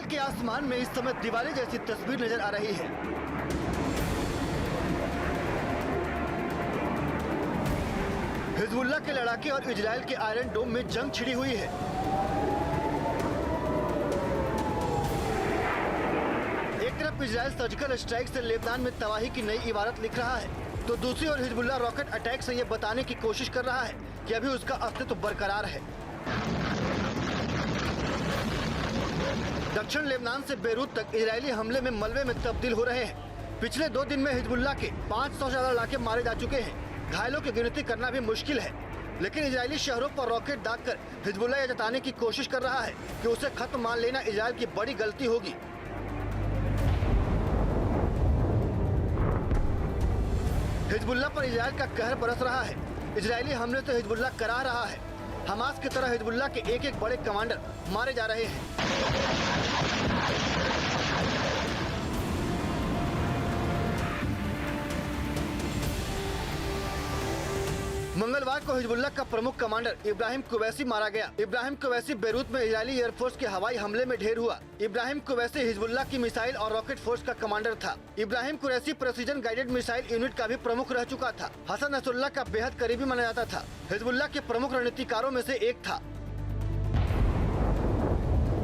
के आसमान में इस समय दिवाली जैसी तस्वीर नजर आ रही है। हिजबुल्लाह के लड़ाके और इजराइल के आयरन डोम में जंग छिड़ी हुई है। एक तरफ इजराइल सर्जिकल स्ट्राइक से लेबनान में तबाही की नई इबारत लिख रहा है, तो दूसरी ओर हिजबुल्लाह रॉकेट अटैक से ये बताने की कोशिश कर रहा है कि अभी उसका अस्तित्व बरकरार है। दक्षिण लेबनान से बेरूत तक इजरायली हमले में मलबे में तब्दील हो रहे हैं। पिछले 2 दिन में हिजबुल्लाह के 500 से ज्यादा लड़ाके मारे जा चुके हैं। घायलों की गिनती करना भी मुश्किल है, लेकिन इजरायली शहरों पर रॉकेट दागकर हिजबुल्लाह यह जताने की कोशिश कर रहा है कि उसे खत्म मान लेना इजराइल की बड़ी गलती होगी। हिजबुल्लाह पर इजराइल का कहर बरस रहा है। इजरायली हमले से हिजबुल्लाह करा रहा है। हमास की तरह हिजबुल्लाह के एक बड़े कमांडर मारे जा रहे हैं। मंगलवार को हिजबुल्लाह का प्रमुख कमांडर इब्राहिम कुवैसी मारा गया। इब्राहिम कुवैसी बेरूत में इजरायली एयरफोर्स के हवाई हमले में ढेर हुआ। इब्राहिम कुवैसी हिजबुल्लाह की मिसाइल और रॉकेट फोर्स का कमांडर था। Ibrahim Qureshi precision guided missile unit का भी प्रमुख रह चुका था। हसन नसरुल्लाह का बेहद करीबी माना जाता था। हिजबुल्लाह के प्रमुख रणनीतिकारों में से एक था।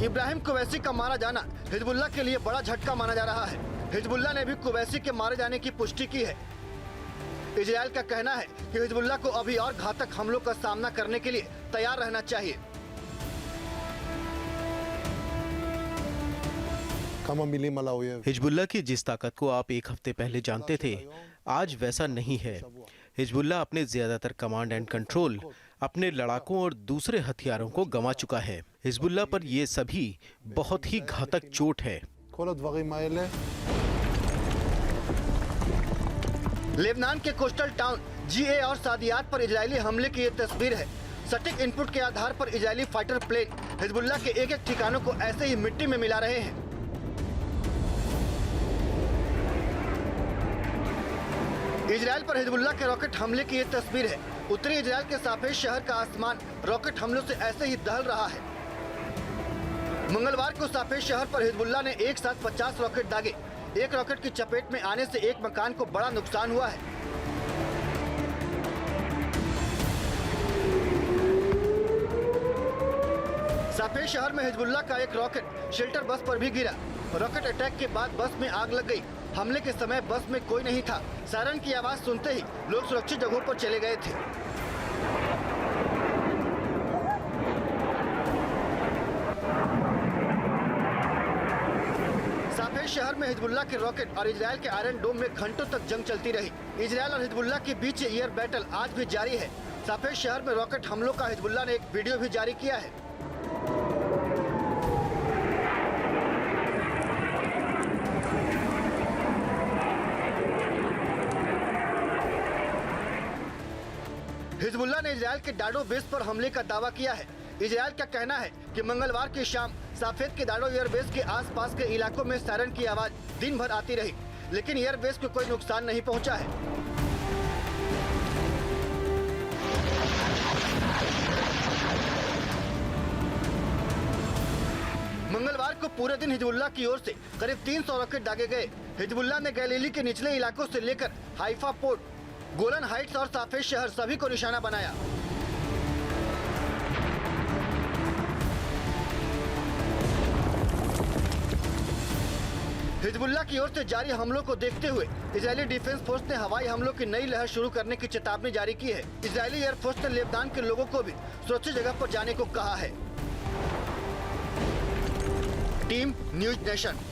इब्राहिम कुवैसी का मारा जाना हिजबुल्लाह के लिए बड़ा झटका माना जा रहा है। हिजबुल्लाह ने भी कुवैसी के मारे जाने की पुष्टि की है। इजराइल का कहना है कि हिजबुल्लाह को अभी और घातक हमलों का सामना करने के लिए तैयार रहना चाहिए। हिजबुल्लाह की जिस ताकत को आप एक हफ्ते पहले जानते थे, आज वैसा नहीं है। हिजबुल्लाह अपने ज्यादातर कमांड एंड कंट्रोल, अपने लड़ाकों और दूसरे हथियारों को गंवा चुका है। हिजबुल्लाह पर ये सभी बहुत ही घातक चोट है। लेबनान के कोस्टल टाउन जीए और सादियात पर इजरायली हमले की ये तस्वीर है। सटीक इनपुट के आधार पर इजरायली फाइटर प्लेन हिजबुल्लाह के एक ठिकानों को ऐसे ही मिट्टी में मिला रहे हैं। इजरायल पर हिजबुल्लाह के रॉकेट हमले की ये तस्वीर है। उत्तरी इजरायल के सापेक्ष शहर का आसमान रॉकेट हमलों से ऐसे ही दहल रहा है। मंगलवार को सापेक्ष शहर पर हिजबुल्लाह ने एक साथ 50 रॉकेट दागे। एक रॉकेट की चपेट में आने से एक मकान को बड़ा नुकसान हुआ है। सापेक्ष शहर में हिजबुल्लाह का एक रॉकेट शेल्टर बस पर भी गिरा। रॉकेट अटैक के बाद बस में आग लग गई। हमले के समय बस में कोई नहीं था। सायरन की आवाज सुनते ही लोग सुरक्षित जगहों पर चले गए थे। सापेक्ष शहर में हिजबुल्लाह के रॉकेट और इजरायल के आयरन डोम में घंटों तक जंग चलती रही। इजरायल और हिजबुल्लाह के बीच एयर बैटल आज भी जारी है। सापेक्ष शहर में रॉकेट हमलों का हिजबुल्लाह ने एक वीडियो भी जारी किया है। हिजबुल्लाह ने इजरायल के डाडो बेस पर हमले का दावा किया है। इजरायल का कहना है कि मंगलवार की शाम साफेद के डाडो एयरबेस के आसपास के इलाकों में सायरन की आवाज दिन भर आती रही, लेकिन एयरबेस को कोई नुकसान नहीं पहुंचा है। मंगलवार को पूरे दिन हिजबुल्लाह की ओर से करीब 300 रॉकेट दागे गए। हिजबुल्लाह ने गलीली के निचले इलाकों से लेकर हाइफा पोर्ट, गोलन हाइट्स और साफेद शहर सभी को निशाना बनाया। हिजबुल्लाह की ओर से जारी हमलों को देखते हुए इजरायली डिफेंस फोर्स ने हवाई हमलों की नई लहर शुरू करने की चेतावनी जारी की है। इजरायली एयरफोर्स ने लेबनान के लोगों को भी सुरक्षित जगह पर जाने को कहा है। Team news nation.